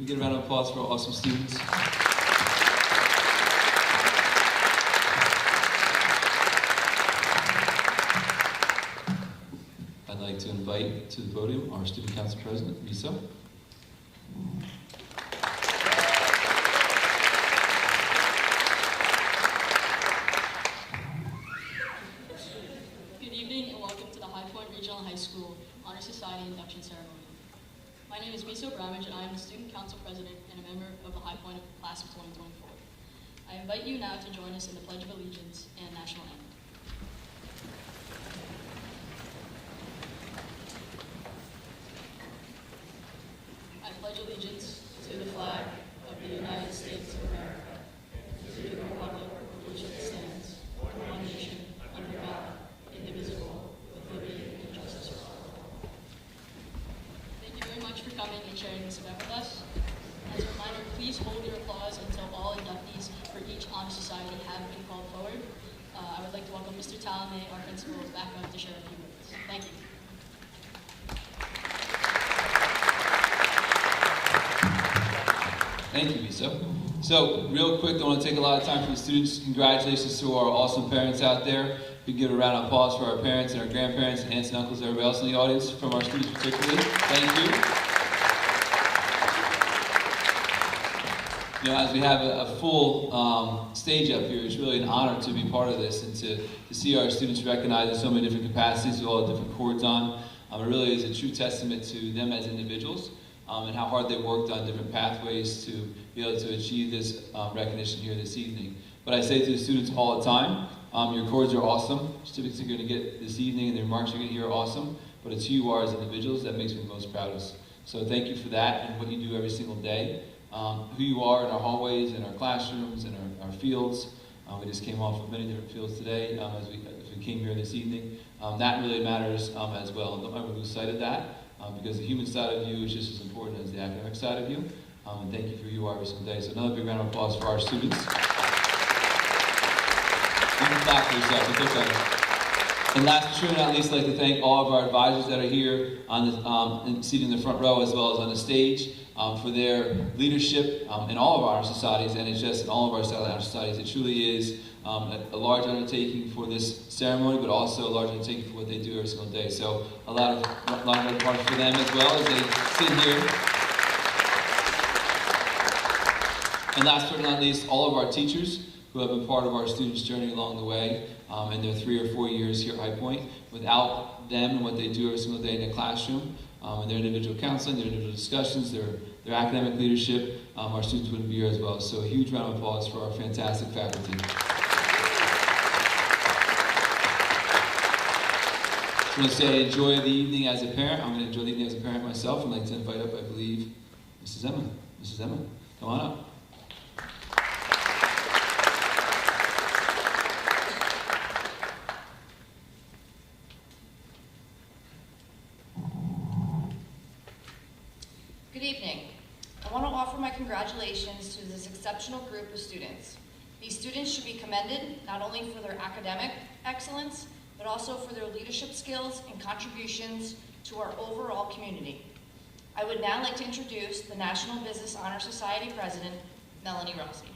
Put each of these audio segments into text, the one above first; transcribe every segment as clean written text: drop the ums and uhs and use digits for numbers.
We get a round of applause for our awesome students. I'd like to invite to the podium our Student Council President, Miso. Good evening and welcome to the High Point Regional High School Honor Society Induction Ceremony. My name is Miso Bramage and I am the Student Council President and a member of the High Point Class of 2024. I invite you now to join us in the Pledge of Allegiance and National Anthem. I pledge allegiance to the flag of the United States of America, and to the republic for which it stands, one nation, under God, indivisible, with liberty and justice for all. Thank you very much for coming and sharing this event with us. As a reminder, please hold your applause until all inductees for each Honor Society have been called forward. I would like to welcome Mr. Talame, our principal, back up to share a few words. Thank you. Thank you, Miso. So, real quick, don't want to take a lot of time for the students. Congratulations to our awesome parents out there. We give a round of applause for our parents and our grandparents and aunts and uncles and everybody else in the audience, from our students particularly. Thank you. You know, as we have a full stage up here, it's really an honor to be part of this and to see our students recognized in so many different capacities with all the different chords on. It really is a true testament to them as individuals and how hard they worked on different pathways to be able to achieve this recognition here this evening. But I say to the students all the time, your chords are awesome. Certificates you're going to get this evening and the remarks you're going to hear are awesome, but it's who you are as individuals that makes me most proudest. So thank you for that and what you do every single day. Who you are in our hallways, in our classrooms, in our fields. We just came off of many different fields today as we came here this evening. That really matters as well. And don't ever lose sight of that because the human side of you is just as important as the academic side of you. And thank you for who you are every single day. So another big round of applause for our students. You can clap for yourself. It's okay. And last but surely not least, I'd like to thank all of our advisors that are here on the seated in the front row as well as on the stage for their leadership in all of our societies, NHS and all of our satellite honor societies. It truly is a large undertaking for this ceremony, but also a large undertaking for what they do every single day. So a lot of applause for them as well as they sit here. And last but not least, all of our teachers who have been part of our students' journey along the way in their 3 or 4 years here at High Point. Without them and what they do every single day in the classroom, and their individual counseling, their individual discussions, their academic leadership, our students wouldn't be here as well. So a huge round of applause for our fantastic faculty. I want to say enjoy the evening as a parent. I'm going to enjoy the evening as a parent myself. I'd like to invite up, I believe, Mrs. Emma. Mrs. Emma, come on up. Good evening. I want to offer my congratulations to this exceptional group of students. These students should be commended not only for their academic excellence, but also for their leadership skills and contributions to our overall community. I would now like to introduce the National Business Honor Society President, Melanie Rossi.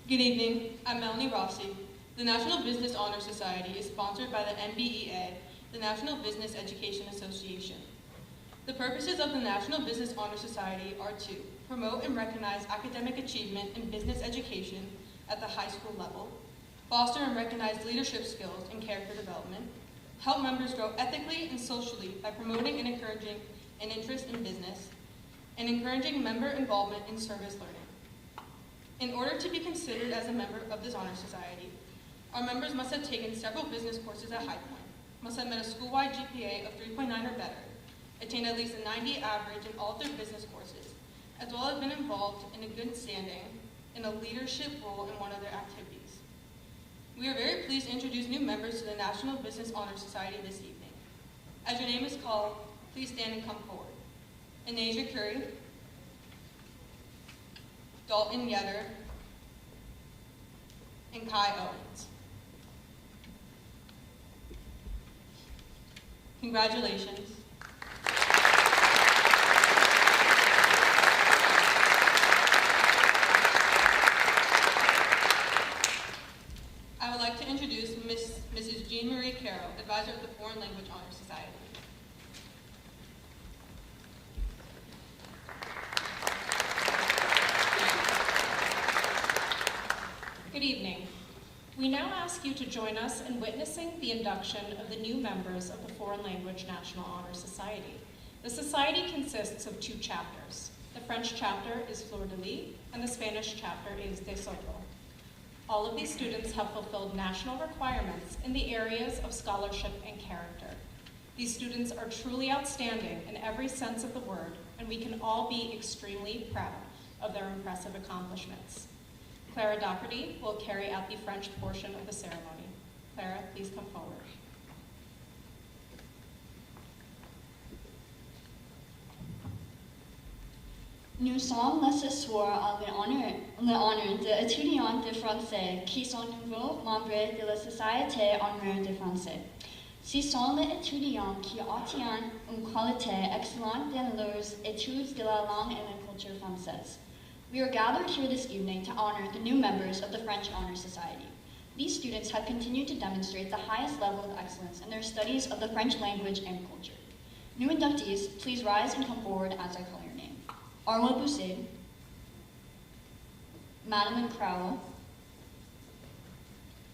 Good evening, I'm Melanie Rossi. The National Business Honor Society is sponsored by the NBEA, the National Business Education Association. The purposes of the National Business Honor Society are to promote and recognize academic achievement in business education at the high school level, foster and recognize leadership skills and character development, help members grow ethically and socially by promoting and encouraging an interest in business, and encouraging member involvement in service learning. In order to be considered as a member of this honor society, our members must have taken several business courses at High Point, must have met a school-wide GPA of 3.9 or better, attained at least a 90 average in all of their business courses, as well as been involved in a good standing in a leadership role in one of their activities. We are very pleased to introduce new members to the National Business Honor Society this evening. As your name is called, please stand and come forward. Anasia Curry, Dalton Yetter, and Kai Owens. Congratulations. I would like to introduce Mrs. Jean Marie Carroll, advisor of the Foreign Language Honor Society. Good evening. We now ask you to join us in witnessing the induction of the new members of the Foreign Language National Honor Society. The society consists of 2 chapters. The French chapter is Fleur de Lis, and the Spanish chapter is De Soto. All of these students have fulfilled national requirements in the areas of scholarship and character. These students are truly outstanding in every sense of the word, and we can all be extremely proud of their impressive accomplishments. Clara Doherty will carry out the French portion of the ceremony. Clara, please come forward. Nous sommes ce soir à l'honneur d'étudiants de français qui sont nouveaux membres de la Société Honneur de français. Ce sont les étudiants qui obtiennent une qualité excellente dans leurs études de la langue et la culture française. We are gathered here this evening to honor the new members of the French Honor Society. These students have continued to demonstrate the highest level of excellence in their studies of the French language and culture. New inductees, please rise and come forward as I call your name. Arwa Boussaid, Madeline Crowell,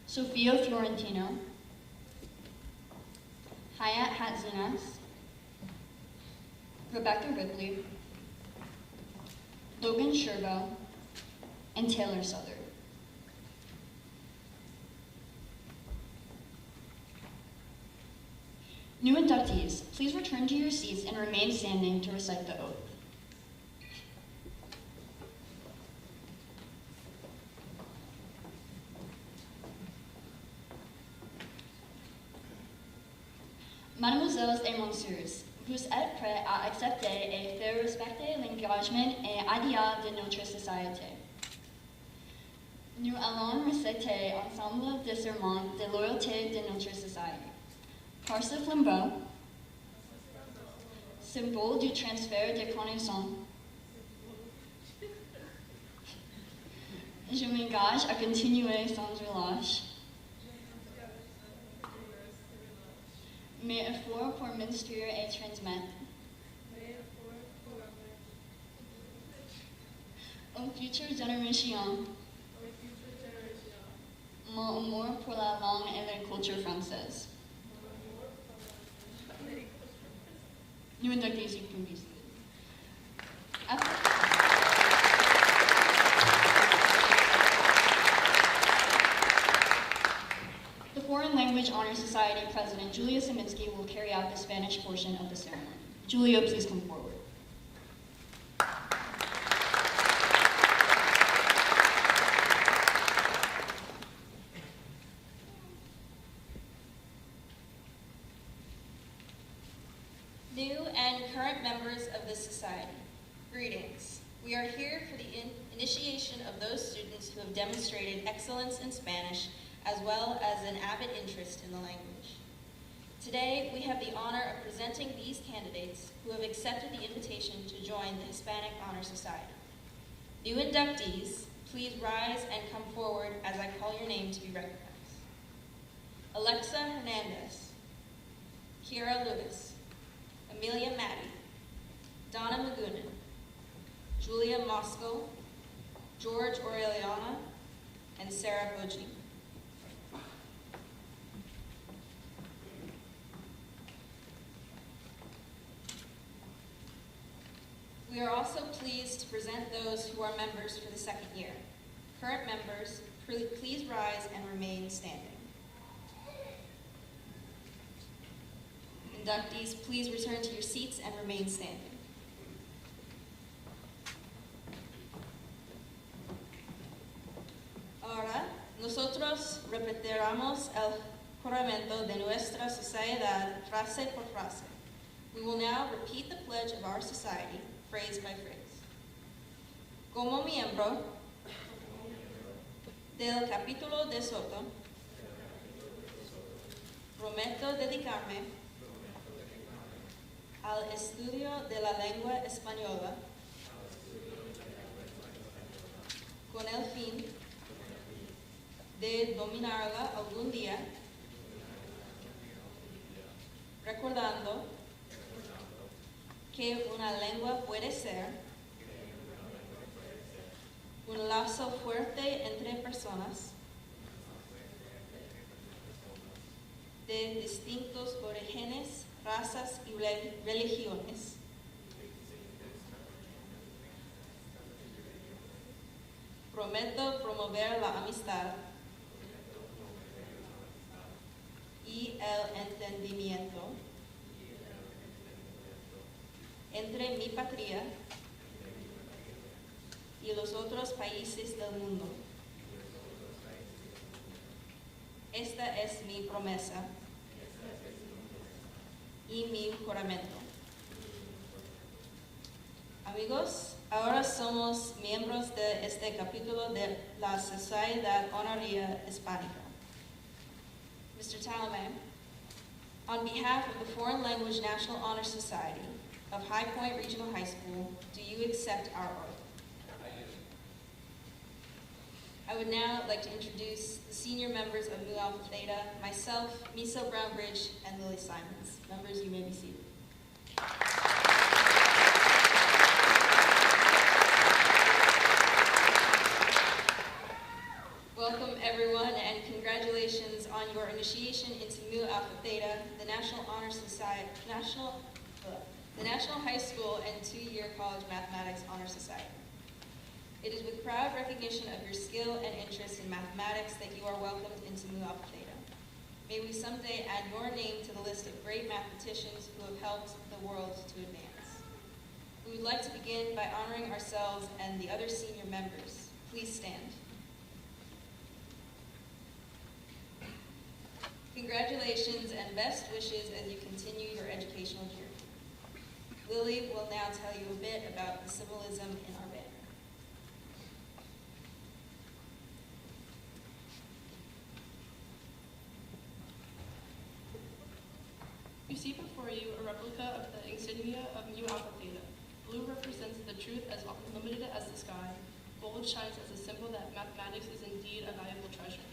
Sofia Fiorentino, Hayat Hatzinas, Rebecca Ripley, Logan Sherbo, and Taylor Southard. New inductees, please return to your seats and remain standing to recite the oath. Mademoiselles et messieurs, vous êtes prêts à accepter et faire respecter l'engagement et idéal de notre société. Nous allons réciter ensemble le serment de loyauté de notre société. Par ce flambeau, symbole du transfert de connaissances, je m'engage à continuer sans relâche mes efforts pour m'instruire et transmettre aux futures générations mon amour pour la langue et la culture française. New inductees, you can be seated. The Foreign Language Honor Society President Julia Saminsky will carry out the Spanish portion of the ceremony. Julia, please come forward. New and current members of this society, greetings. We are here for the initiation of those students who have demonstrated excellence in Spanish as well as an avid interest in the language. Today, we have the honor of presenting these candidates who have accepted the invitation to join the Hispanic Honor Society. New inductees, please rise and come forward as I call your name to be recognized. Alexa Hernandez, Kira Lewis, Amelia Maddie, Donna Magunan, Julia Mosco, George Aureliana, and Sarah Boji. We are also pleased to present those who are members for the second year. Current members, please rise and remain standing. Inductees, please return to your seats and remain standing. Ahora, nosotros repetiremos el juramento de nuestra sociedad frase por frase. We will now repeat the pledge of our society, phrase by phrase. Como miembro del capítulo de Soto, prometo dedicarme al estudio de la lengua española con el fin de dominarla algún día, recordando que una lengua puede ser un lazo fuerte entre personas de distintos orígenes, razas y religiones. Prometo promover la amistad y el entendimiento entre mi patria y los otros países del mundo. Esta es mi promesa y mi juramento. Amigos, ahora somos miembros de este capítulo de la Sociedad Honoraria Hispánica. Mr. Talman, on behalf of the Foreign Language National Honor Society of High Point Regional High School, do you accept our oath? I would now like to introduce the senior members of Mu Alpha Theta, myself, Miso Brownbridge, and Lily Simons. Members, you may be seated. Welcome everyone, and congratulations on your initiation into Mu Alpha Theta, the National Honor Society, the National High School and 2-year College Mathematics Honor Society. It is with proud recognition of your skill and interest in mathematics that you are welcomed into Mu Alpha Theta. May we someday add your name to the list of great mathematicians who have helped the world to advance. We would like to begin by honoring ourselves and the other senior members. Please stand. Congratulations and best wishes as you continue your educational journey. Lily will now tell you a bit about the symbolism in our banner. You see before you a replica of the insignia of Mu Alpha Theta. Blue represents the truth as unlimited as the sky. Gold shines as a symbol that mathematics is indeed a valuable treasure.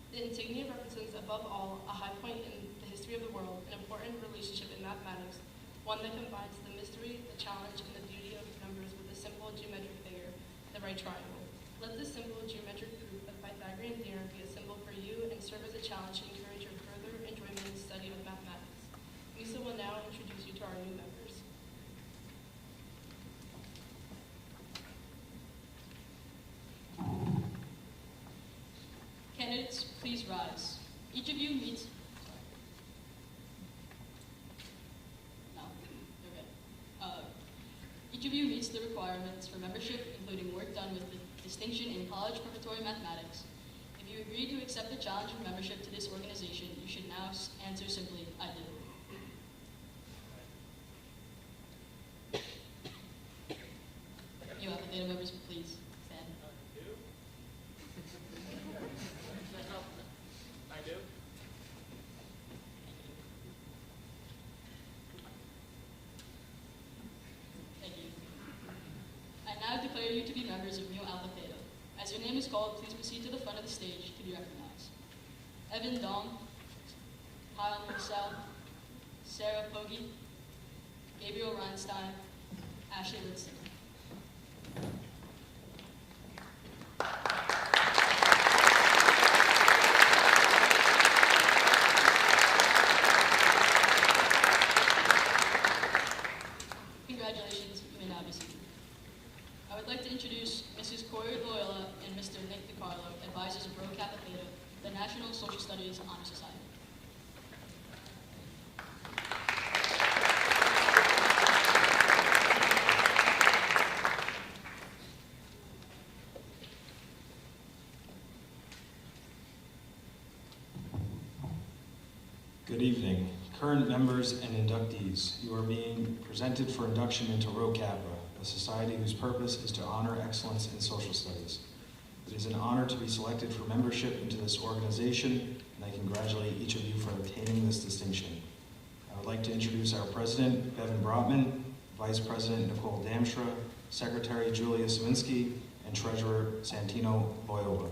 The insignia represents above all a high point in the history of the world, an important relationship in mathematics, one that combines the mystery, the challenge, and the beauty of numbers with a simple geometric figure, the right triangle. Let this simple geometric proof of Pythagorean theorem be a symbol for you and serve as a challenge to encourage your further enjoyment and study of mathematics. Misa will now introduce you to our new members. Candidates, please rise. Each of you meets... No, you're good. Each of you meets the requirements for membership, including work done with the distinction in college preparatory mathematics. If you agree to accept the challenge for membership to this organization, you should now answer simply, I do. Mu Alpha Theta members, please stand. I do. Thank you. I now declare you to be members of Mu Alpha Theta. As your name is called, please proceed to the front of the stage to be recognized. Evan Dong, Kyle Marcel, Sarah Pogge, Gabriel Reinstein, Ashley Lidson. Congratulations, you may now be seated. I would like to introduce Mrs. Corey Loyola and Mr. Nick DiCarlo, advisors of Rho Kappa Theta, the National Social Studies Honor Society. Good evening. Current members and inductees, you are being presented for induction into Rho Kappa, a society whose purpose is to honor excellence in social studies. It is an honor to be selected for membership into this organization, and I congratulate each of you for obtaining this distinction. I would like to introduce our President, Bevan Brotman, Vice President Nicole Damstra, Secretary Julia Sawinski, and Treasurer Santino Loyola.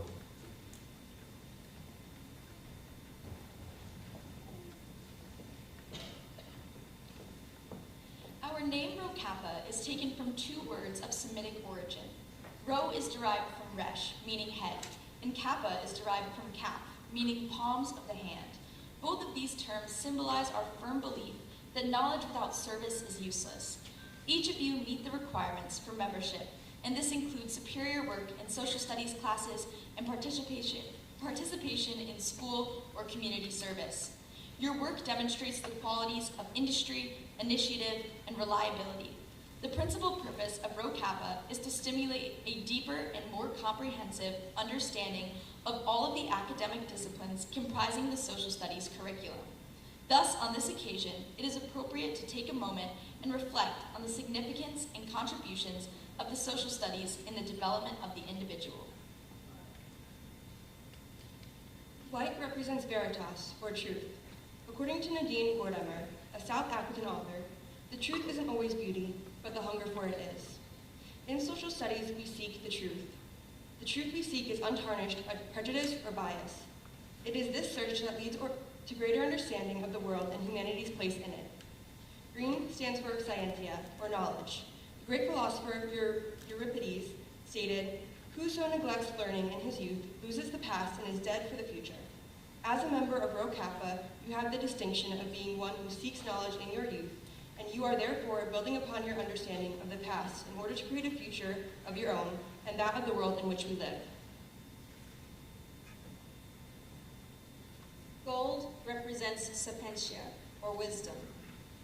Our name Rho Kappa is taken from two words of Semitic origin. Rho is derived from resh, meaning head, and kappa is derived from kaf, meaning palms of the hand. Both of these terms symbolize our firm belief that knowledge without service is useless. Each of you meet the requirements for membership, and this includes superior work in social studies classes and participation in school or community service. Your work demonstrates the qualities of industry, initiative, and reliability. The principal purpose of Rho Kappa is to stimulate a deeper and more comprehensive understanding of all of the academic disciplines comprising the social studies curriculum. Thus, on this occasion, it is appropriate to take a moment and reflect on the significance and contributions of the social studies in the development of the individual. White represents veritas, or truth. According to Nadine Gordimer, a South African author, the truth isn't always beauty, but the hunger for it is. In social studies, we seek the truth. The truth we seek is untarnished by prejudice or bias. It is this search that leads to greater understanding of the world and humanity's place in it. Green stands for scientia, or knowledge. The great philosopher Euripides stated, "Whoso neglects learning in his youth loses the past and is dead for the future." As a member of Rho Kappa, you have the distinction of being one who seeks knowledge in your youth, and you are therefore building upon your understanding of the past in order to create a future of your own and that of the world in which we live. Gold represents sapientia, or wisdom.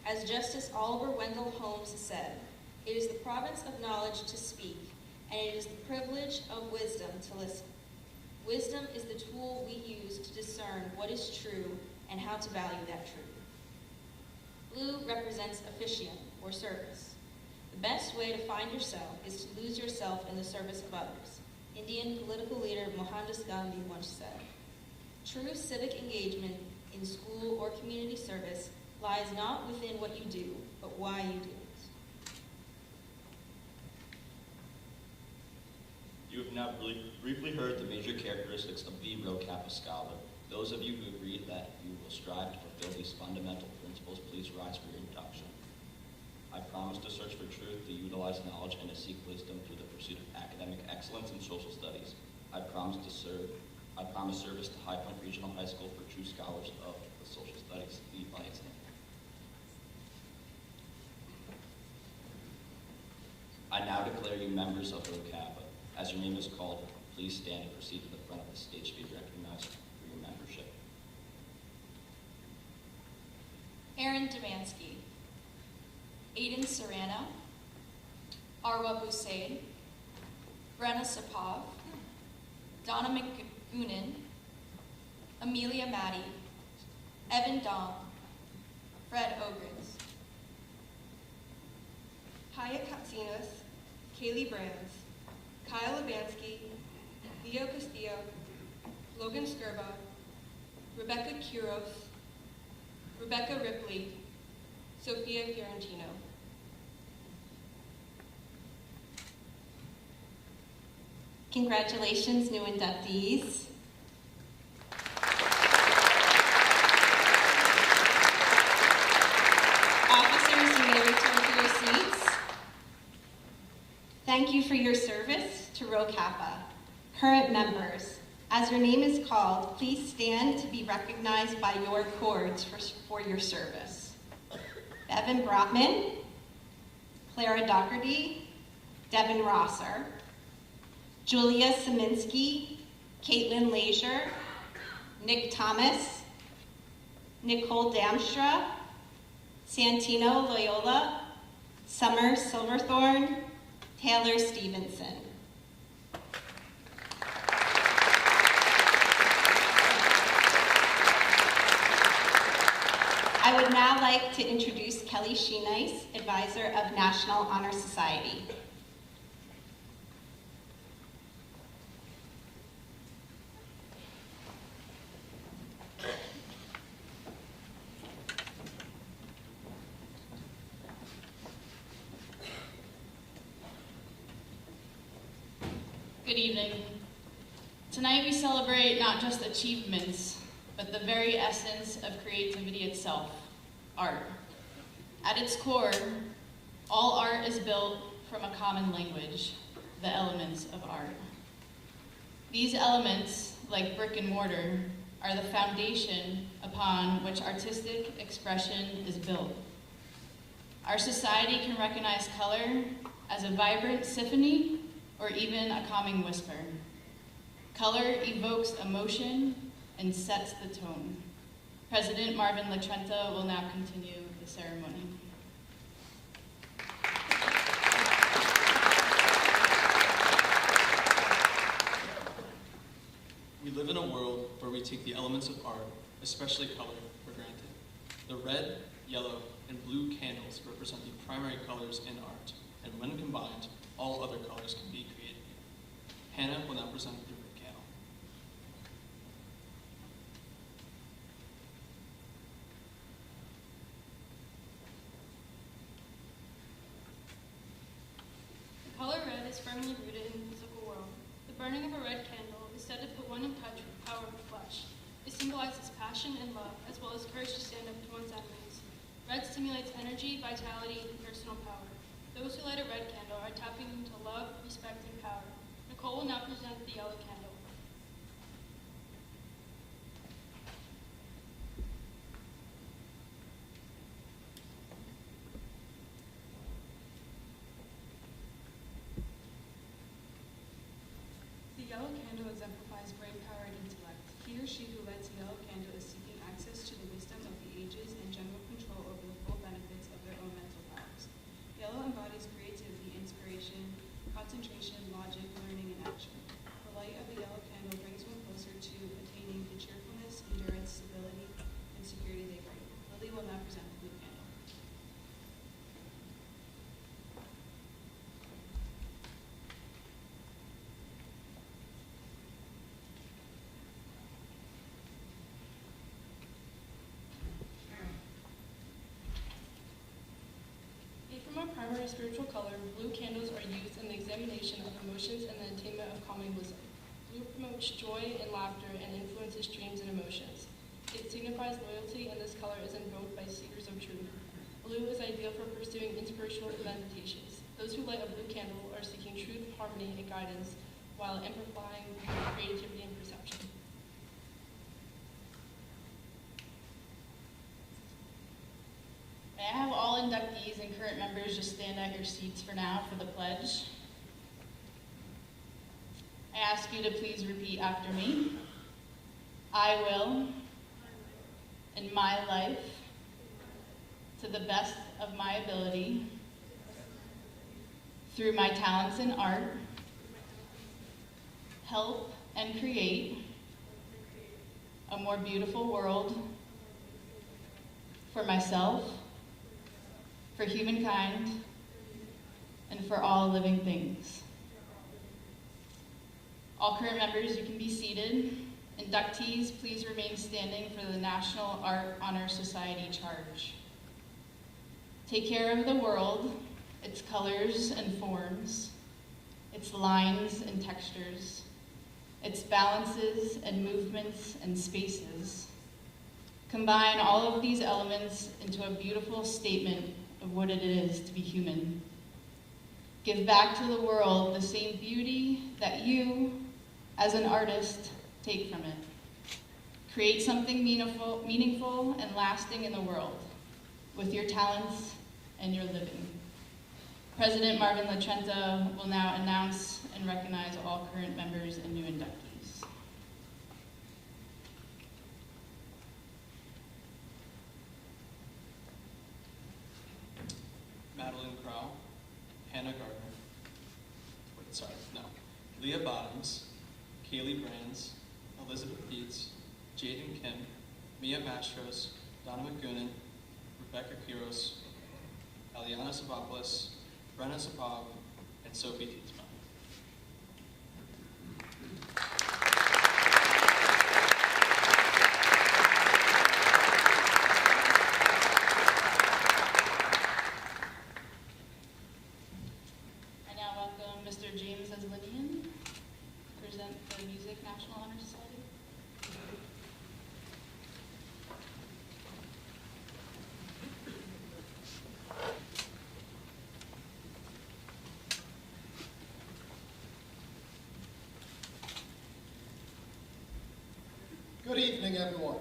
As Justice Oliver Wendell Holmes said, it is the province of knowledge to speak, and it is the privilege of wisdom to listen. Wisdom is the tool we use to discern what is true and how to value that truth. Blue represents officium, or service. The best way to find yourself is to lose yourself in the service of others. Indian political leader Mohandas Gandhi once said, "True civic engagement in school or community service lies not within what you do, but why you do it." You have now briefly heard the major characteristics of the Rho Kappa Scholar. Those of you who agree that you will strive to fulfill these fundamental principles, please rise for your induction. I promise to search for truth, to utilize knowledge, and to seek wisdom through the pursuit of academic excellence in social studies. I promise service to High Point Regional High School for true scholars of the social studies. Lead by example. I now declare you members of Rho Kappa. As your name is called, please stand and proceed to the front of the stage to be recognized for your membership. Aaron Demansky, Aiden Serrano, Arwa Busaid, Brenna Sapov, Donna McGoonan, Amelia Maddie, Evan Dom, Fred Ogrins. Haya Katsinas, Kaylee Brands, Kyle Labansky, Leo Castillo, Logan Skirba, Rebecca Kuros, Rebecca Ripley, Sophia Fiorentino. Congratulations, new inductees. Officers, you may return to your seats. Thank you for your service to Rho Kappa. Current members, as your name is called, please stand to be recognized by your cords for your service. Bevan Brotman, Clara Doherty, Devin Rosser, Julia Saminsky, Caitlin Leisure, Nick Thomas, Nicole Damstra, Santino Loyola, Summer Silverthorne, Taylor Stevenson. I would now like to introduce Kelly Sheenice, Advisor of National Honor Society. Good evening. Tonight we celebrate not just achievements, but the very essence of creativity itself, art. At its core, all art is built from a common language, the elements of art. These elements, like brick and mortar, are the foundation upon which artistic expression is built. Our society can recognize color as a vibrant symphony or even a calming whisper. Color evokes emotion and sets the tone. President Marvin LaTrenta will now continue the ceremony. We live in a world where we take the elements of art, especially color, for granted. The red, yellow, and blue candles represent the primary colors in art, and when combined, all other colors can be created. Hannah will now present the red candle. The color red is firmly rooted in the physical world. The burning of a red candle is said to put one in touch with the power of the flesh. It symbolizes passion and love, as well as courage to stand up to one's enemies. Red stimulates energy, vitality, and personal power. Those who light a red candle are tapping into love, respect, and power. Nicole will now present the yellow candle. The yellow candle exemplifies brain power and intellect. He or she who lights a yellow candle is seeking access to the wisdom of the ages and general control over the full benefits of their own mental powers. Yellow embodies creativity, inspiration, concentration, logic, learning, and action. The light of a yellow candle brings one closer to attaining the cheerfulness, endurance, stability, and security they bring. Lily will now present the blue candle. From our primary spiritual color, blue candles are used in the examination of emotions and the attainment of calming wisdom. Blue promotes joy and laughter and influences dreams and emotions. It signifies loyalty, and this color is invoked by seekers of truth. Blue is ideal for pursuing inspirational meditations. Those who light a blue candle are seeking truth, harmony, and guidance, while amplifying creativity and perception. May I have all inductees and current members just stand at your seats for now for the pledge. I ask you to please repeat after me. I will, in my life, to the best of my ability, through my talents in art, help and create a more beautiful world for myself, for humankind, and for all living things. All current members, you can be seated. Inductees, please remain standing for the National Art Honor Society charge. Take care of the world, its colors and forms, its lines and textures, its balances and movements and spaces. Combine all of these elements into a beautiful statement of what it is to be human. Give back to the world the same beauty that you, as an artist, take from it. Create something meaningful and lasting in the world with your talents and your living. President Marvin LaTrenta will now announce and recognize all current members and new inductees. Madeline Crow, Hannah Gardner, Leah Bottoms, Kaylee Brands, Elizabeth Dietz, Jaden Kim, Mia Mastros, Donna McGoonan, Rebecca Quiros, Aliana Savopoulos, Brenna Sapog, and Sophie Tietzman. I now welcome Mr. James Aslanian. present the Music National Honor Society. Good evening, everyone.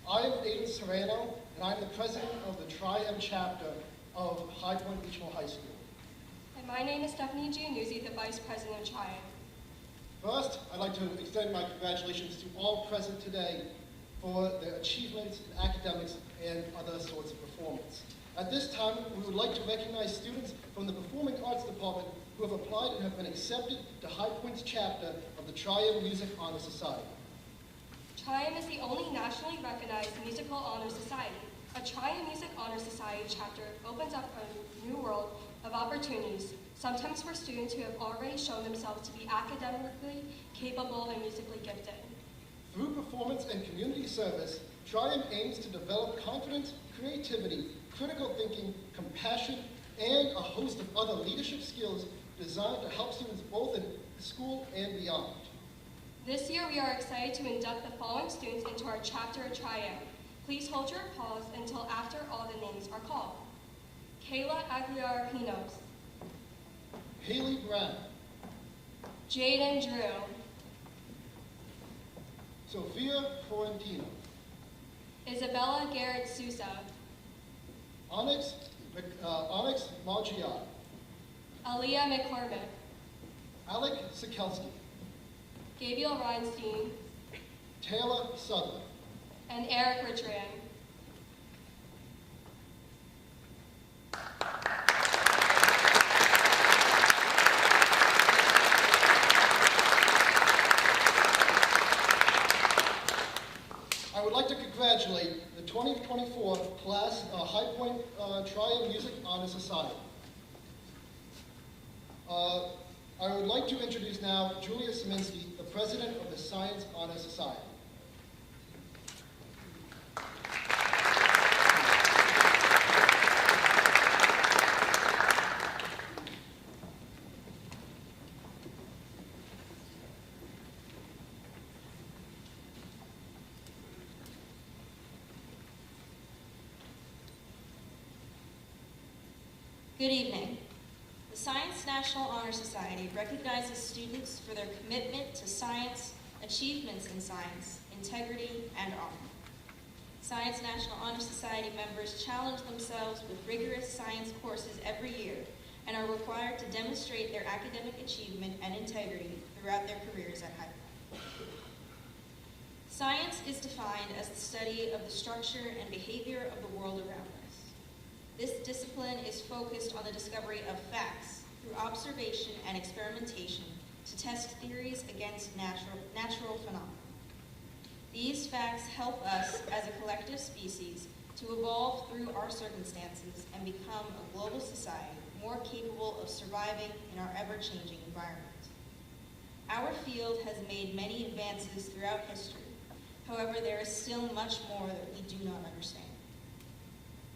I am Aiden Serrano, and I'm the president of the Tri-M chapter of High Point Regional High School. And my name is Stephanie Giannuzzi, the vice president of Tri-M. First, I'd like to extend my congratulations to all present today for their achievements in academics and other sorts of performance. At this time, we would like to recognize students from the Performing Arts Department who have applied and have been accepted to High Point's chapter of the Tri-M Music Honor Society. Tri-M is the only nationally recognized musical honor society. A Tri-M Music Honor Society chapter opens up a new world of opportunities, sometimes for students who have already shown themselves to be academically capable and musically gifted. Through performance and community service, Tri-M aims to develop confidence, creativity, critical thinking, compassion, and a host of other leadership skills designed to help students both in school and beyond. This year, we are excited to induct the following students into our chapter at Tri-M. Please hold your applause until after all the names are called. Kayla Aguilar-Pinos. Haley Brown. Jaden Drew. Sophia Correntino. Isabella Garrett Sousa. Onyx Margiat. Aaliyah McCormick. Alec Sikelski. Gabriel Reinstein. Taylor Sutherland. And Eric Richran. I would like to congratulate the 2024 class High Point Tri-M Music Honor Society. I would like to introduce now Julia Szyminski, the president of the Science Honor Society. Good evening. The Science National Honor Society recognizes students for their commitment to science, achievements in science, integrity, and honor. Science National Honor Society members challenge themselves with rigorous science courses every year and are required to demonstrate their academic achievement and integrity throughout their careers at High Point. Science is defined as the study of the structure and behavior of the world around us. This discipline is focused on the discovery of facts through observation and experimentation to test theories against natural phenomena. These facts help us as a collective species to evolve through our circumstances and become a global society more capable of surviving in our ever-changing environment. Our field has made many advances throughout history. However, there is still much more that we do not understand.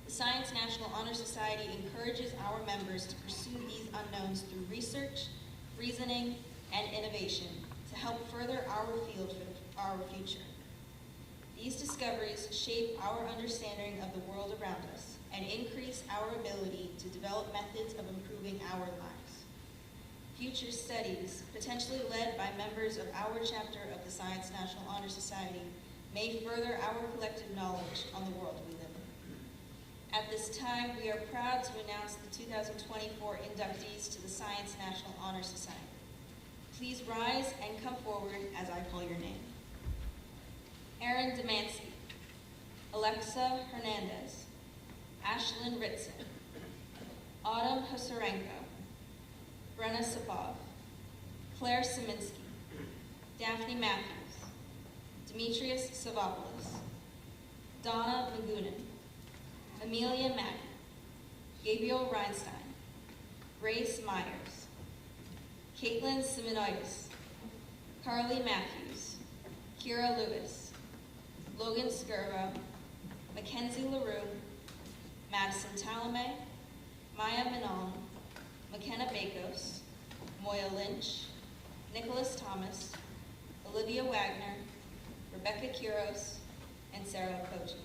The Science National Honor Society encourages our members to pursue these unknowns through research, reasoning, and innovation to help further our field for our future. These discoveries shape our understanding of the world around us and increase our ability to develop methods of improving our lives. Future studies, potentially led by members of our chapter of the Science National Honor Society, may further our collective knowledge on the world we live in. At this time, we are proud to announce the 2024 inductees to the Science National Honor Society. Please rise and come forward as I call your name. Aaron Demansky, Alexa Hernandez, Ashlyn Ritson, Autumn Hosarenko, Brenna Sapov, Claire Szyminski, Daphne Matthews, Demetrius Savopoulos, Donna Magunin, Amelia Mack, Gabriel Reinstein, Grace Myers, Caitlin Simonitis, Carly Matthews, Kira Lewis, Logan Skirbo, Mackenzie LaRue, Madison Talame, Maya Manon, McKenna Bakos, Moya Lynch, Nicholas Thomas, Olivia Wagner, Rebecca Quiros, and Sarah Koji.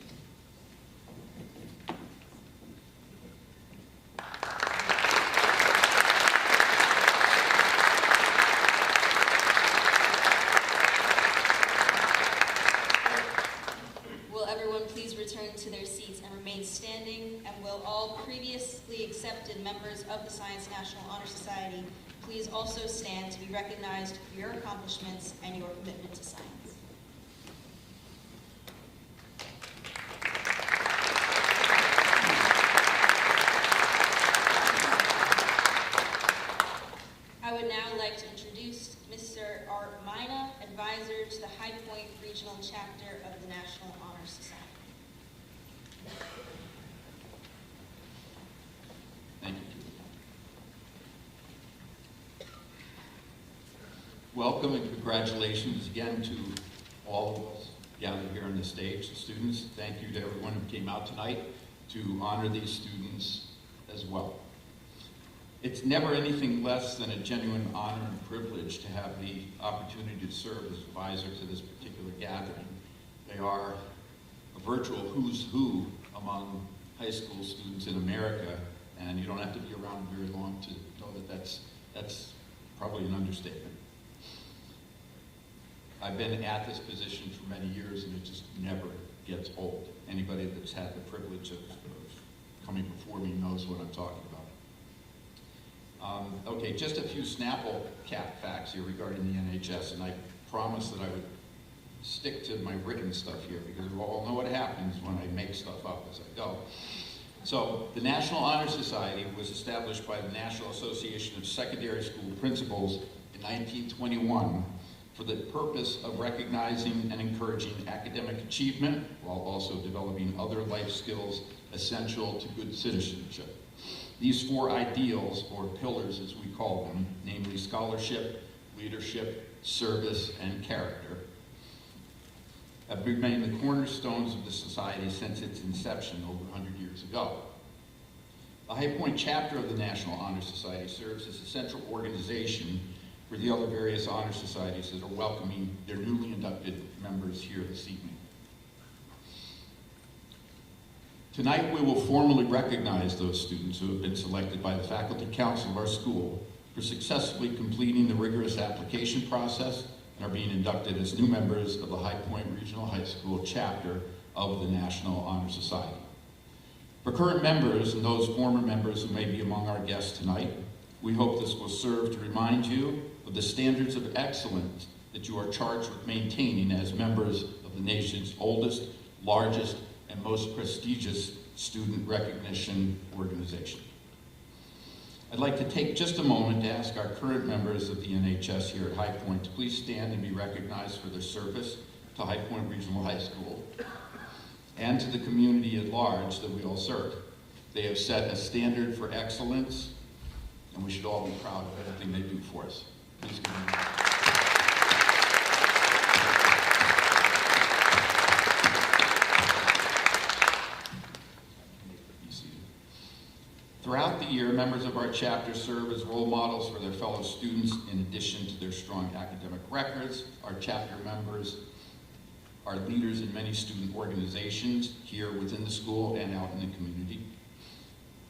Will everyone please return to their seats and remain standing? And will all previously accepted members of the Science National Honor Society please also stand to be recognized for your accomplishments and your commitment to science? I would now like to introduce Mr. Art Mina, advisor to the High Point Regional Chapter of the National Honor Society. Thank you. Welcome and congratulations again to all of us gathered here on the stage. The students, thank you to everyone who came out tonight to honor these students as well. It's never anything less than a genuine honor and privilege to have the opportunity to serve as advisor to this particular gathering. They are a virtual who's who among high school students in America, and you don't have to be around very long to know that that's probably an understatement. I've been at this position for many years, and it just never gets old. Anybody that's had the privilege of coming before me knows what I'm talking about. Okay, just a few Snapple cap facts here regarding the NHS, and I promised that I would stick to my written stuff here because we all know what happens when I make stuff up as I go. So, the National Honor Society was established by the National Association of Secondary School Principals in 1921 for the purpose of recognizing and encouraging academic achievement while also developing other life skills essential to good citizenship. These four ideals, or pillars as we call them, namely scholarship, leadership, service, and character, have remained the cornerstones of the society since its inception over 100 years ago. The High Point chapter of the National Honor Society serves as a central organization for the other various honor societies that are welcoming their newly inducted members here this evening. Tonight we will formally recognize those students who have been selected by the Faculty Council of our school for successfully completing the rigorous application process and are being inducted as new members of the High Point Regional High School chapter of the National Honor Society. For current members and those former members who may be among our guests tonight, we hope this will serve to remind you of the standards of excellence that you are charged with maintaining as members of the nation's oldest, largest, and most prestigious student recognition organization. I'd like to take just a moment to ask our current members of the NHS here at High Point to please stand and be recognized for their service to High Point Regional High School and to the community at large that we all serve. They have set a standard for excellence, and we should all be proud of everything they do for us. Please give them a round. Throughout the year, members of our chapter serve as role models for their fellow students in addition to their strong academic records. Our chapter members are leaders in many student organizations here within the school and out in the community.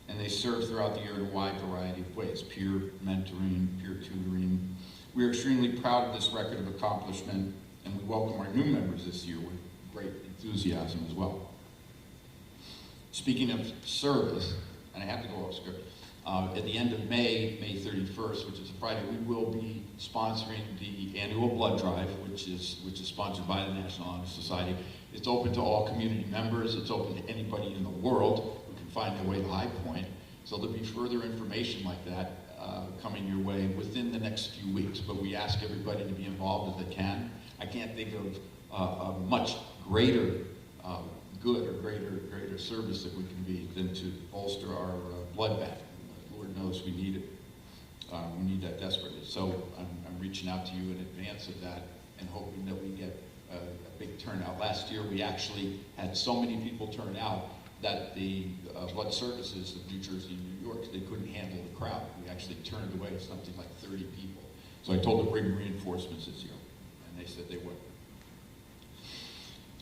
And they serve throughout the year in a wide variety of ways: peer mentoring, peer tutoring. We are extremely proud of this record of accomplishment, and we welcome our new members this year with great enthusiasm as well. Speaking of service, and I have to go off script, at the end of May 31st, which is a Friday, we will be sponsoring the annual blood drive, which is sponsored by the National Honor Society. It's open to all community members. It's open to anybody in the world who can find their way to High Point. So there'll be further information like that coming your way within the next few weeks. But we ask everybody to be involved if they can. I can't think of a much greater good or greater service that we can be than to bolster our blood bank. Lord knows we need it. We need that desperately. So I'm reaching out to you in advance of that and hoping that we get a big turnout. Last year we actually had so many people turn out that the blood services of New Jersey and New York, they couldn't handle the crowd. We actually turned away something like 30 people. So I told them to bring reinforcements this year. and they said they would.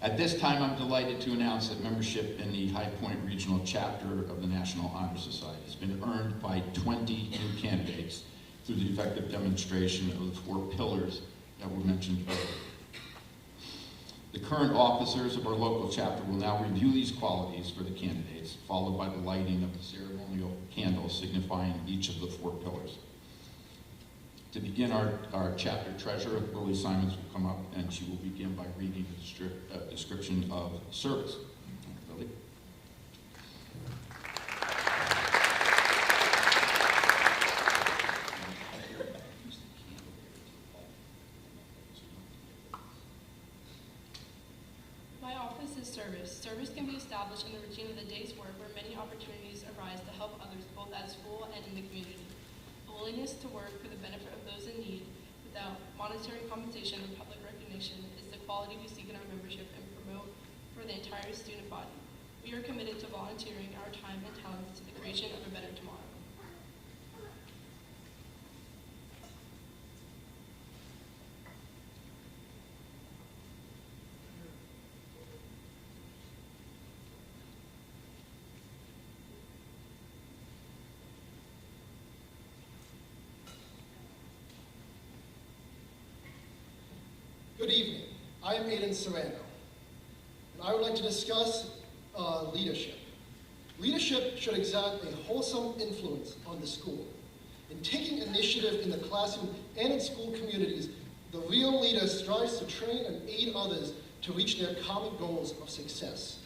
At this time, I'm delighted to announce that membership in the High Point Regional Chapter of the National Honor Society has been earned by 20 new candidates through the effective demonstration of the 4 pillars that were mentioned earlier. The current officers of our local chapter will now review these qualities for the candidates, followed by the lighting of the ceremonial candles signifying each of the 4 pillars. To begin, our chapter treasurer, Lily Simons, will come up and she will begin by reading the description of service. Lily. My office is service. Service can be established in the routine of the day's work where many opportunities arise to help others both at school and in the community. A willingness to work for the benefit of those in need without monetary compensation or public recognition is the quality we seek in our membership and promote for the entire student body. We are committed to volunteering our time and talents to the creation of a better tomorrow. Good evening. I am Aiden Serrano, and I would like to discuss leadership. Leadership should exert a wholesome influence on the school. In taking initiative in the classroom and in school communities, the real leader strives to train and aid others to reach their common goals of success.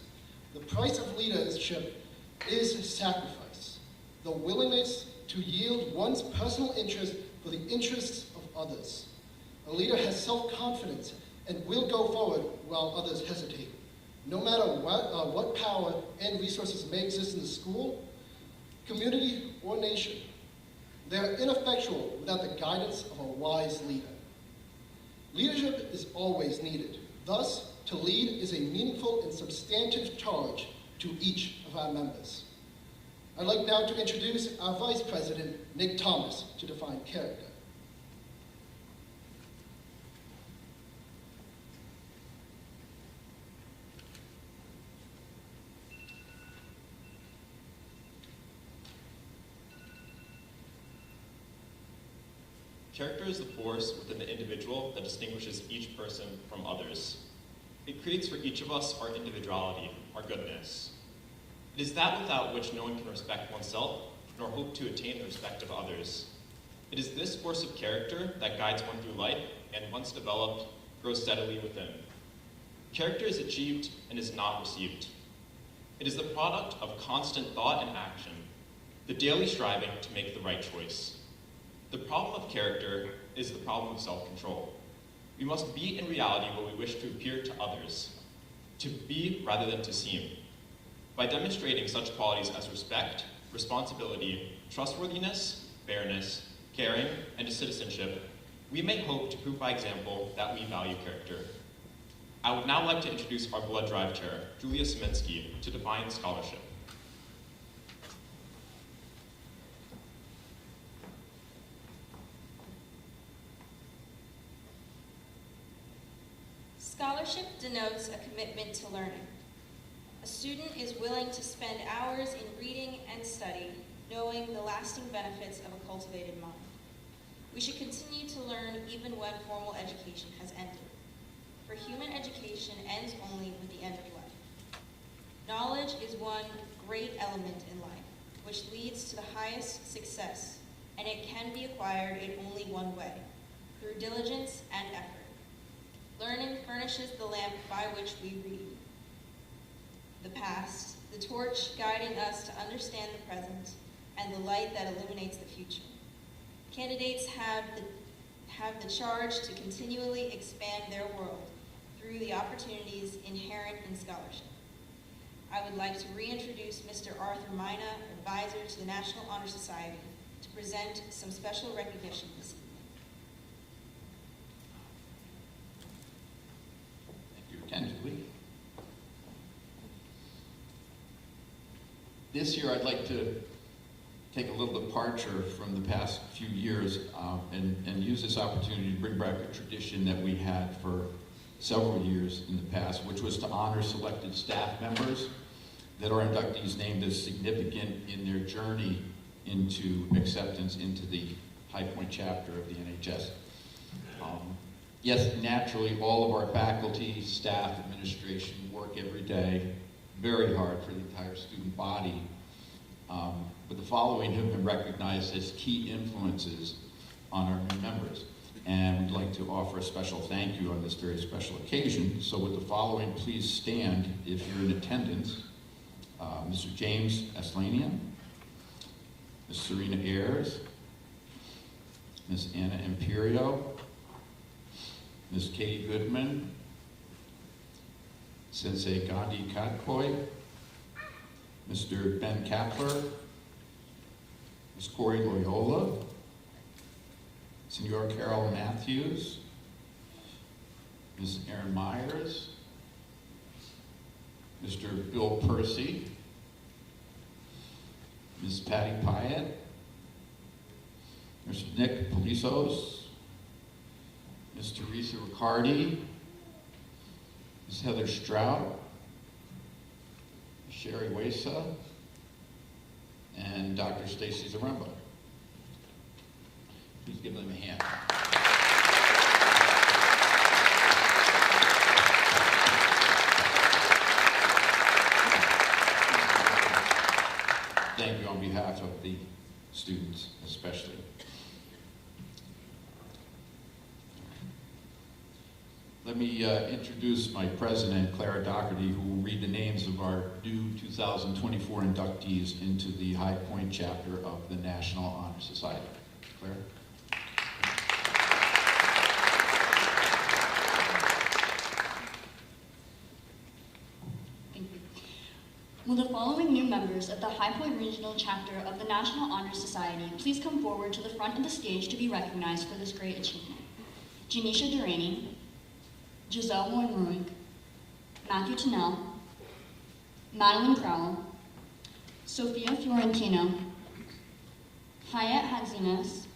The price of leadership is sacrifice, the willingness to yield one's personal interest for the interests of others. A leader has self-confidence and will go forward while others hesitate. No matter what power and resources may exist in the school, community, or nation, they are ineffectual without the guidance of a wise leader. Leadership is always needed. Thus, to lead is a meaningful and substantive charge to each of our members. I'd like now to introduce our Vice President, Nick Thomas, to define character. Character is the force within the individual that distinguishes each person from others. It creates for each of us our individuality, our goodness. It is that without which no one can respect oneself, nor hope to attain the respect of others. It is this force of character that guides one through life, and once developed, grows steadily within. Character is achieved and is not received. It is the product of constant thought and action, the daily striving to make the right choice. The problem of character is the problem of self-control. We must be in reality what we wish to appear to others, to be rather than to seem. By demonstrating such qualities as respect, responsibility, trustworthiness, fairness, caring, and citizenship, we may hope to prove by example that we value character. I would now like to introduce our Blood Drive Chair, Julia Saminsky, to define scholarship. Scholarship denotes a commitment to learning. A student is willing to spend hours in reading and study, knowing the lasting benefits of a cultivated mind. We should continue to learn even when formal education has ended. For human education ends only with the end of life. Knowledge is one great element in life, which leads to the highest success, and it can be acquired in only one way, through diligence and effort. Learning furnishes the lamp by which we read the past, the torch guiding us to understand the present, and the light that illuminates the future. Candidates have the charge to continually expand their world through the opportunities inherent in scholarship. I would like to reintroduce Mr. Arthur Mina, advisor to the National Honor Society, to present some special recognition this evening. Attentively. This year I'd like to take a little departure from the past few years and use this opportunity to bring back a tradition that we had for several years in the past, which was to honor selected staff members that our inductees named as significant in their journey into acceptance into the High Point chapter of the NHS. Yes, naturally, all of our faculty, staff, administration work every day very hard for the entire student body. But the following have been recognized as key influences on our new members. And we'd like to offer a special thank you on this very special occasion. So with the following, please stand if you're in attendance. Mr. James Aslanian, Ms. Serena Ayers, Ms. Anna Imperio, Ms. Katie Goodman, Sensei Gandhi Kadkoi, Mr. Ben Kapler, Ms. Corey Loyola, Senor Carol Matthews, Ms. Erin Myers, Mr. Bill Percy, Ms. Patty Pyatt, Mr. Nick Polisos, Ms. Teresa Riccardi, Ms. Heather Stroud, Sherry Wesa, and Dr. Stacy Zaremba. Please give them a hand. Thank you on behalf of the students, especially. Let me introduce my president, Clara Doherty, who will read the names of our new 2024 inductees into the High Point chapter of the National Honor Society. Clara? Thank you. Will the following new members of the High Point Regional Chapter of the National Honor Society please come forward to the front of the stage to be recognized for this great achievement? Janisha Durrani, Giselle Moyne-Ruig, Matthew Tennell, Madeline Crowell, Sophia Fiorentino, Hayat Hadzinas,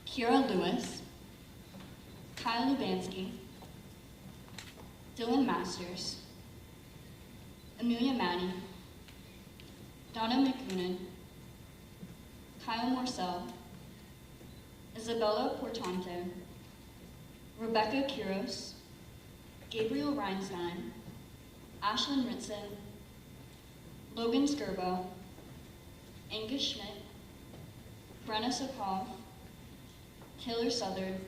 Kira Lewis, Kyle Lubansky, Dylan Masters, Amelia Maddie, Donna McCoonan, Kyle Morcell, Isabella Portante, Rebecca Quiros, Gabriel Reinstein, Ashlyn Ritson, Logan Skirbo, Angus Schmidt, Brenna Sokov, Taylor Southard,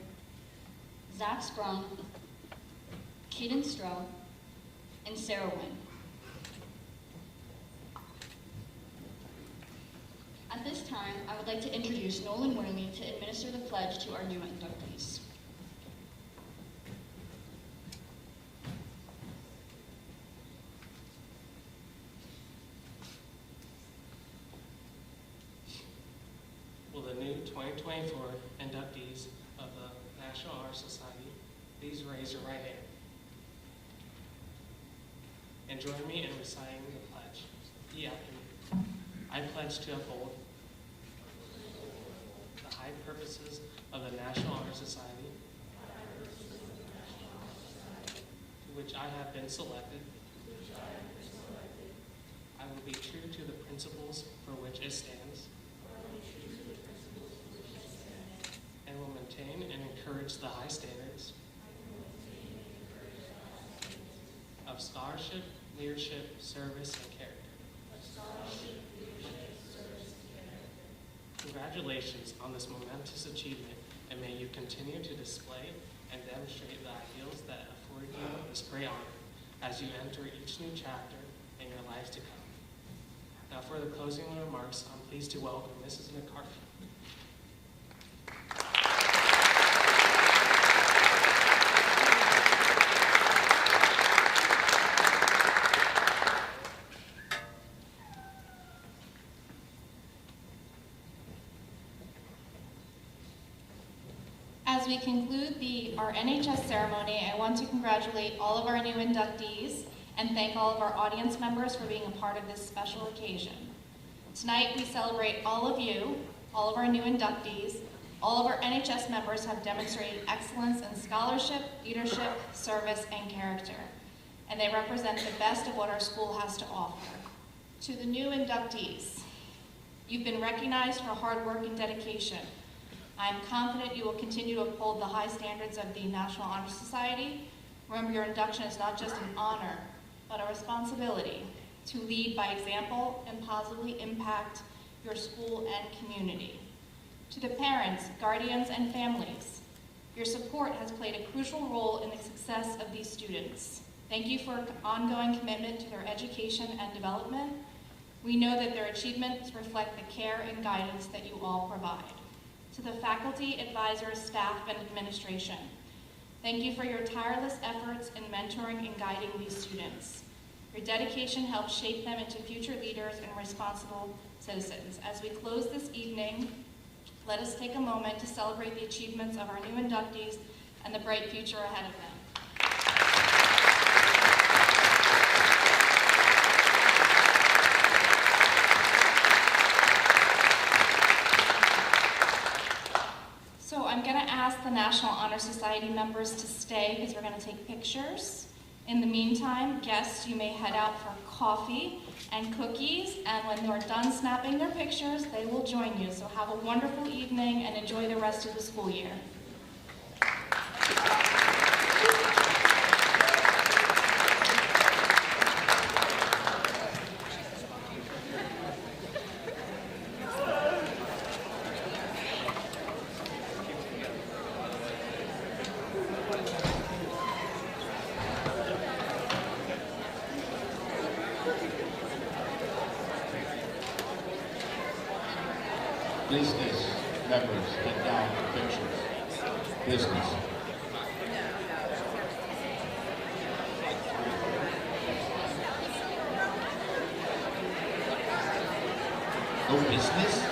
Zach Sprung, Kaden Stroh, and Sarah Wynn. At this time, I would like to introduce Nolan Worley to administer the pledge to our new inductees. Will the new 2024 inductees of the National Honor Society please raise your right hand and join me in reciting the pledge. Repeat after me. I pledge to uphold the high purposes of the National Honor Society, to which I have been selected. I will be true to the principles for which it stands, and will maintain and encourage the high standards of scholarship, leadership, service, and character. Congratulations on this momentous achievement, and may you continue to display and demonstrate the ideals that afford you this great honor as you enter each new chapter in your lives to come. Now for the closing remarks, I'm pleased to welcome Mrs. McCarthy. As we conclude our NHS ceremony, I want to congratulate all of our new inductees and thank all of our audience members for being a part of this special occasion. Tonight, we celebrate all of you, all of our new inductees. All of our NHS members have demonstrated excellence in scholarship, leadership, service, and character, and they represent the best of what our school has to offer. To the new inductees, you've been recognized for hard work and dedication. I am confident you will continue to uphold the high standards of the National Honor Society. Remember, your induction is not just an honor, but a responsibility to lead by example and positively impact your school and community. To the parents, guardians, and families, your support has played a crucial role in the success of these students. Thank you for ongoing commitment to their education and development. We know that their achievements reflect the care and guidance that you all provide. To the faculty, advisors, staff, and administration, thank you for your tireless efforts in mentoring and guiding these students. Your dedication helps shape them into future leaders and responsible citizens. As we close this evening, let us take a moment to celebrate the achievements of our new inductees and the bright future ahead of them. So I'm going to ask the National Honor Society members to stay because we're going to take pictures. In the meantime, guests, you may head out for coffee and cookies, and when they're done snapping their pictures, they will join you. So have a wonderful evening and enjoy the rest of the school year. Business members, get down for pictures. Business. No business?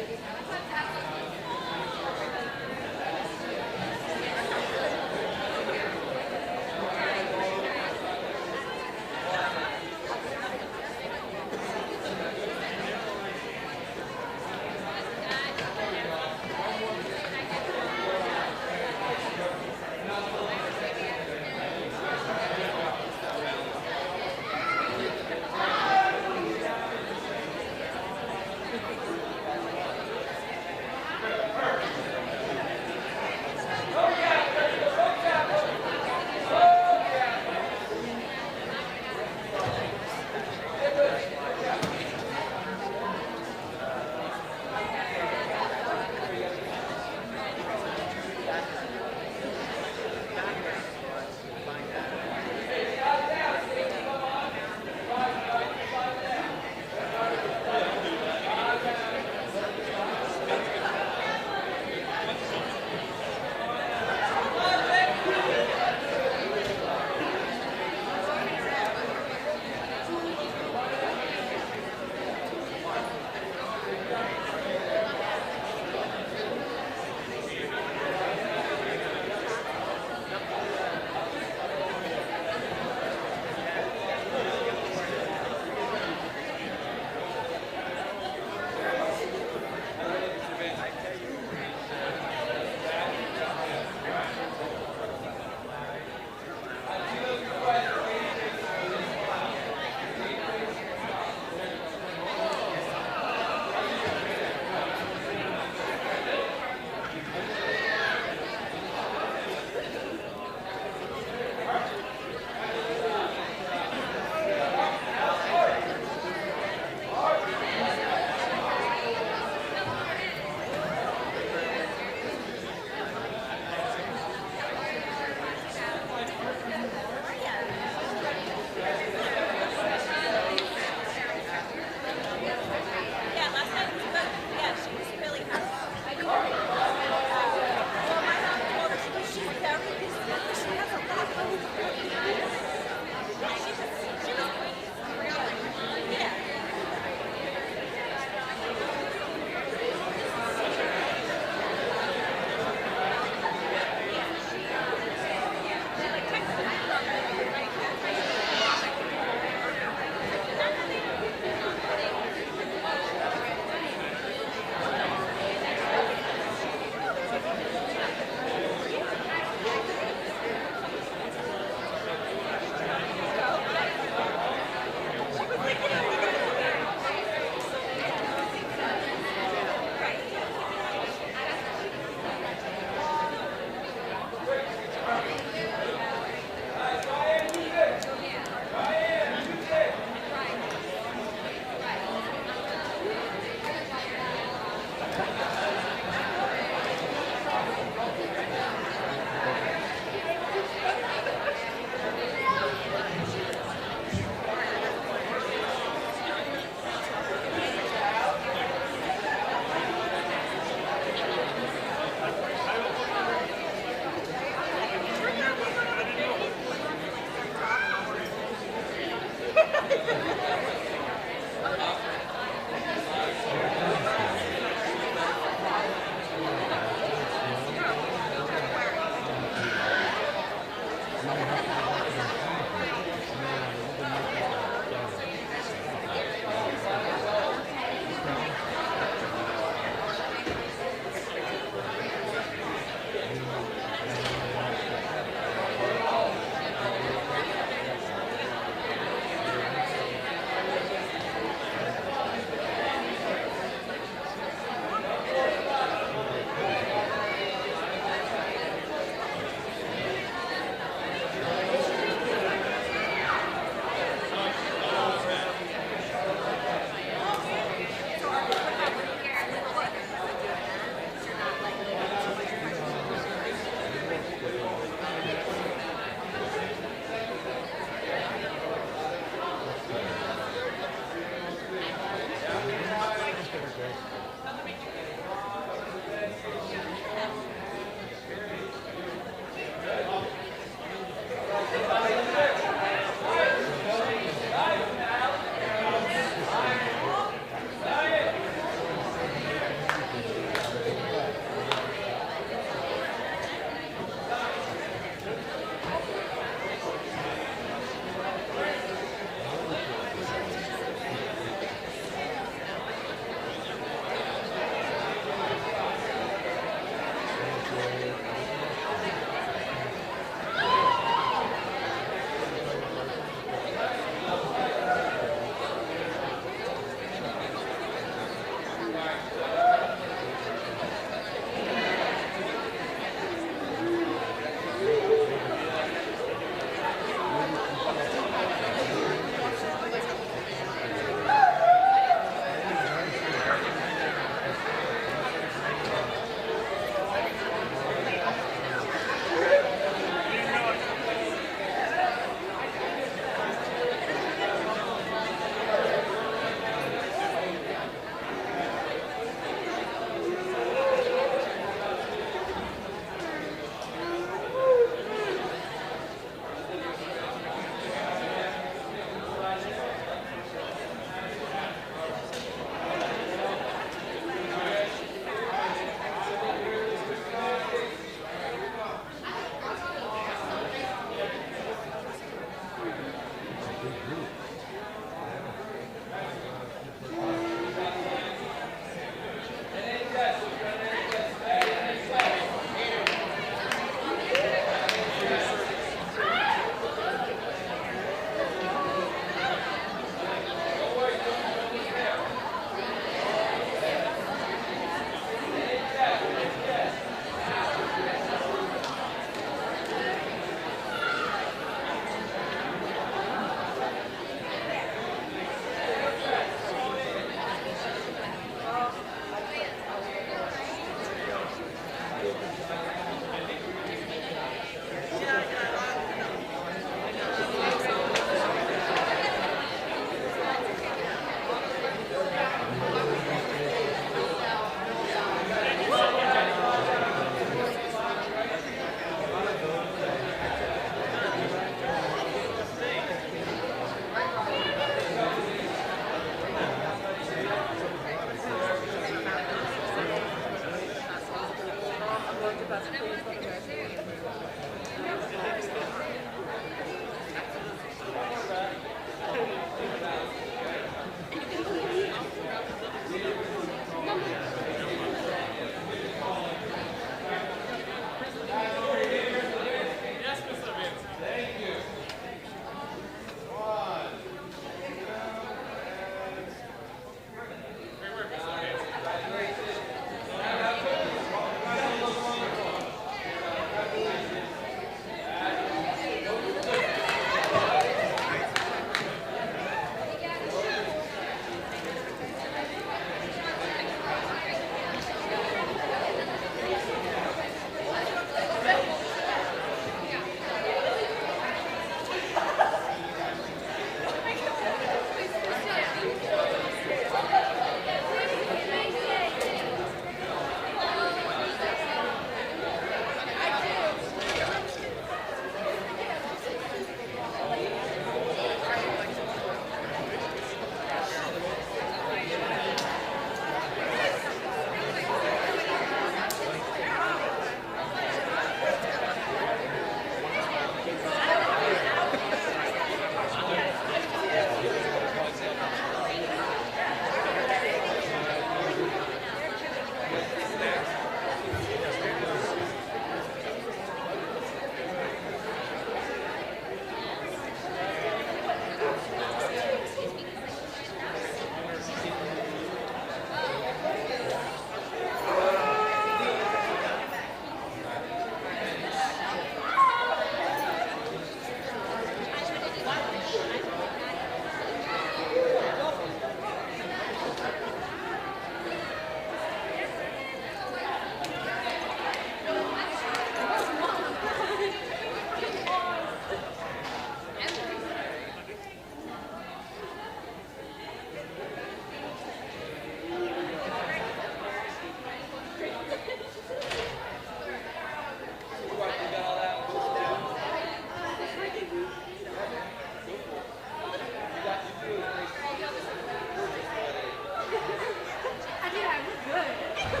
Then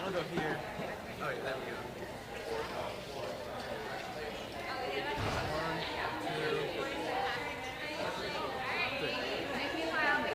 I'll go here. Oh, yeah, there we go.